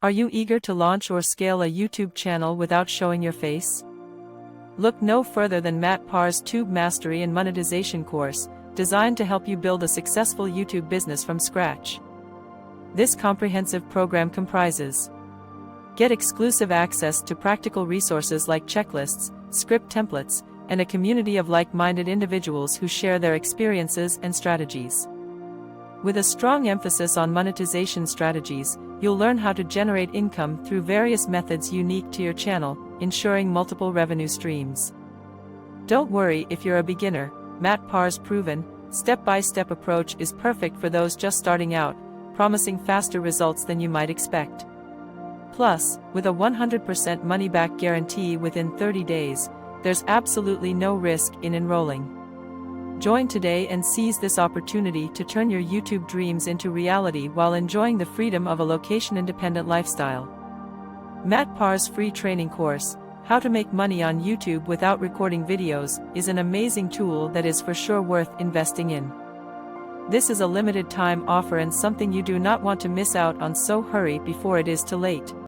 Are you eager to launch or scale a YouTube channel without showing your face? Look no further than Matt Parr's Tube Mastery and Monetization course, designed to help you build a successful YouTube business from scratch. This comprehensive program comprises: get exclusive access to practical resources like checklists, script templates, and a community of like-minded individuals who share their experiences and strategies. With a strong emphasis on monetization strategies, you'll learn how to generate income through various methods unique to your channel, ensuring multiple revenue streams. Don't worry if you're a beginner. Matt Parr's proven, step-by-step approach is perfect for those just starting out, promising faster results than you might expect. Plus, with a 100% money-back guarantee within 30 days, there's absolutely no risk in enrolling. Join today and seize this opportunity to turn your YouTube dreams into reality while enjoying the freedom of a location-independent lifestyle. Matt Parr's free training course, How to Make Money on YouTube Without Recording Videos, is an amazing tool that is for sure worth investing in. This is a limited time offer and something you do not want to miss out on, so hurry before it is too late.